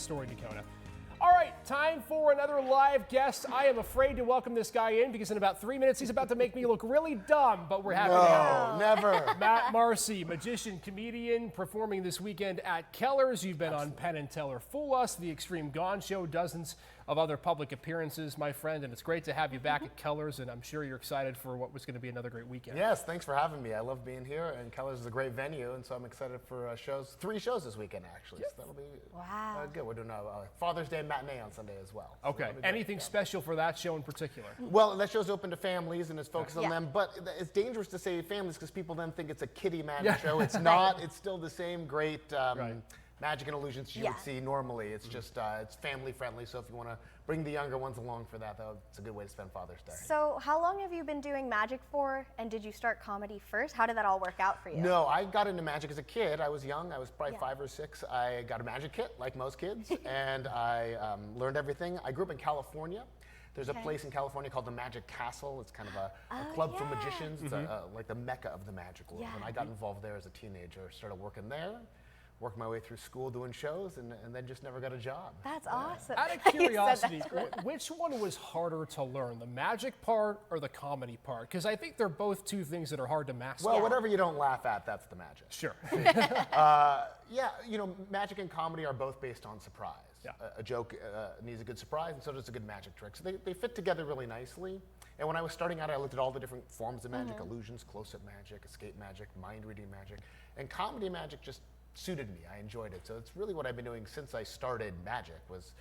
story, Dakota. All right, time for another live guest. I am afraid to welcome this guy in because in about 3 minutes he's about to make me look really dumb, but we're happy to have him. Never. Matt Marcy, magician, comedian, performing this weekend at Kellar's. You've been on Penn and Teller Fool Us, The Extreme Gone Show, dozens of other public appearances, my friend, and it's great to have you back at Kellar's, and I'm sure you're excited for what was going to be another great weekend. Yes, thanks for having me. I love being here, and Kellar's is a great venue, and so I'm excited for shows. 3 shows this weekend, actually. So that'll be good. We're doing a Father's Day matinee on Sunday as well. So okay. Anything special for that show in particular? Well, that show's open to families, and it's focused on them, but it's dangerous to say families because people then think it's a kiddie magic show. It's not. It's still the same great magic and illusions you would see normally. It's just it's family friendly, so if you want to bring the younger ones along for that, it's a good way to spend Father's Day. So how long have you been doing magic for, and did you start comedy first? How did that all work out for you? No, I got into magic as a kid. I was young. I was probably 5 or 6. I got a magic kit, like most kids, and I learned everything. I grew up in California. There's a place in California called the Magic Castle. It's kind of a club for magicians. It's like the mecca of the magic world. And I got involved there as a teenager. Started working there. Worked my way through school doing shows, and then just never got a job. That's awesome. Out of curiosity, which one was harder to learn, the magic part or the comedy part? Because I think they're both two things that are hard to master. Well, whatever you don't laugh at, that's the magic. Sure. Yeah, you know, magic and comedy are both based on surprise. Yeah. A joke needs a good surprise, and so does a good magic trick. So they fit together really nicely. And when I was starting out, I looked at all the different forms of magic, illusions, close-up magic, escape magic, mind-reading magic, and comedy magic just suited me. I enjoyed it. So it's really what I've been doing since I started magic was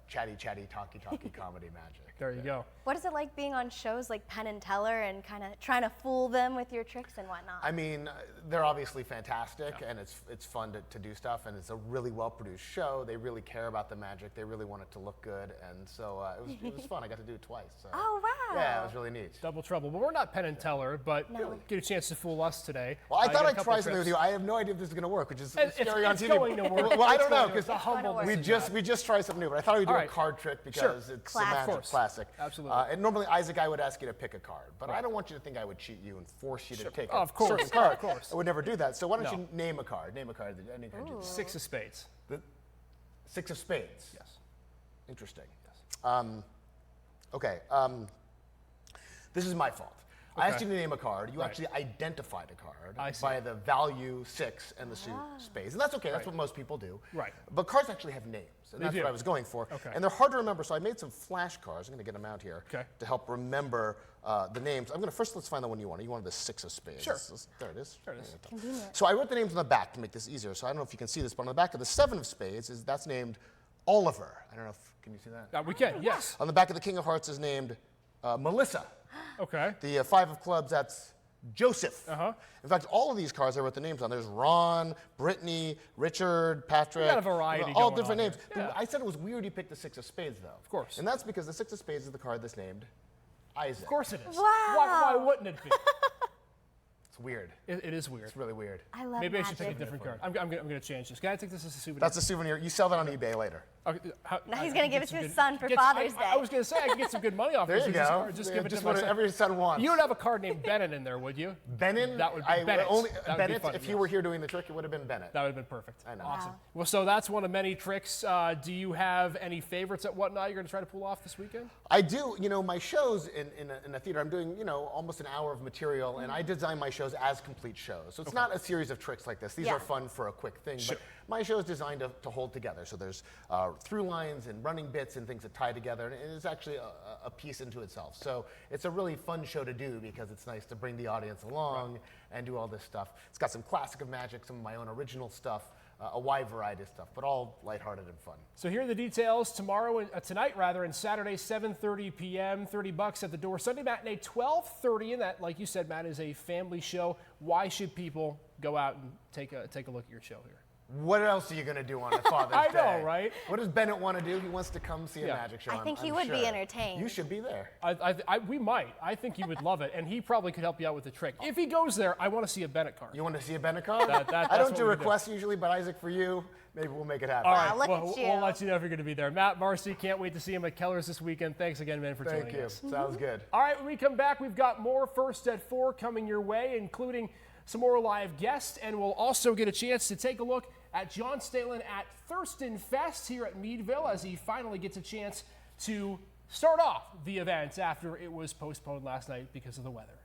chatty, talky comedy magic. There you go. What is it like being on shows like Penn and Teller and kind of trying to fool them with your tricks and whatnot? I mean, they're obviously fantastic, and it's fun to do stuff, and it's a really well-produced show. They really care about the magic. They really want it to look good, and so it was fun. I got to do it twice. So. Oh, wow. Yeah, it was really neat. Double trouble. But we're not Penn and Teller, but get a chance to fool us today. Well, I thought I'd try something with you. I have no idea if this is going to work, which is scary on TV. It's going to work. Well, I don't know, because we just tried something new, but I thought we'd do a card trick because it's a magic classic. Absolutely. And normally, Isaac, I would ask you to pick a card, but I don't want you to think I would cheat you and force you to take a certain card. Of course. I would never do that. So why don't you name a card? Name a card. Any card you 6 of spades. The 6 of spades. Yes. Interesting. Yes. Okay. This is my fault. I asked you to name a card. You actually identified a card by the value 6 and the suit spades. And that's okay. That's what most people do. Right. But cards actually have names. And that's what I was going for. Okay. And they're hard to remember. So I made some flashcards. I'm going to get them out here to help remember the names. I'm going to let's find the one you wanted. You wanted the 6 of spades. Sure. There it is. There it is. Convenient. So I wrote the names on the back to make this easier. So I don't know if you can see this, but on the back of the 7 of spades, that's named Oliver. I don't know if, can you see that? We can, yes. On the back of the King of Hearts is named Melissa. Okay. The 5 of clubs, that's Joseph. In fact, all of these cards I wrote the names on. There's Ron, Brittany, Richard, Patrick. We got a variety all going different on names. here. I said it was weird you picked the 6 of spades, though. Of course. And that's because the 6 of spades is the card that's named Isaac. Of course it is. Wow. Why wouldn't it be? It's weird. It is weird. It's really weird. I love Maybe magic. I should pick a different card. I'm going to change this. Can I take this as a souvenir? That's a souvenir. You sell that on eBay later. Okay, Now he's going to give it to his son for Father's Day. I was going to say I can get some good money off There this. you go. Just give it to just my what son. every son wants. You would have a card named Bennett in there, would you? Bennett? That would be Bennett. Bennett, if you were here doing the trick, it would have been Bennett. That would have been perfect. I know. Awesome. Well, so that's one of many tricks. Do you have any favorites at whatnot you're going to try to pull off this weekend? I do. You know, my shows in a theater, I'm doing, almost an hour of material, and I design my shows as complete shows. So it's not a series of tricks like this. These are fun for a quick thing, but my show is designed to hold together. So there's through lines and running bits and things that tie together, and it's actually a piece into itself. So it's a really fun show to do because it's nice to bring the audience along and do all this stuff. It's got some classic of magic, some of my own original stuff, a wide variety of stuff, but all lighthearted and fun. So here are the details. Tonight, and Saturday, 7:30 p.m., $30 at the door. Sunday matinee, 12:30, and that, like you said, Matt, is a family show. Why should people go out and take a look at your show here? What else are you going to do on a Father's Day? I know, right? What does Bennett want to do? He wants to come see a magic show. I think he I'm would sure. be entertained. You should be there. We might. I think he would love it, and he probably could help you out with the trick. If he goes there, I want to see a Bennett card. You want to see a Bennett card? I don't do requests usually, but Isaac, for you, maybe we'll make it happen. All right, look well, at you. we'll let you know if you're going to be there. Matt Marcy, can't wait to see him at Kellar's this weekend. Thanks again, man, for joining us. Thank you. Sounds good. All right, when we come back, we've got more First at 4 coming your way, including some more live guests, and we'll also get a chance to take a look at John Stalin at Thurston Fest here at Meadville as he finally gets a chance to start off the event after it was postponed last night because of the weather.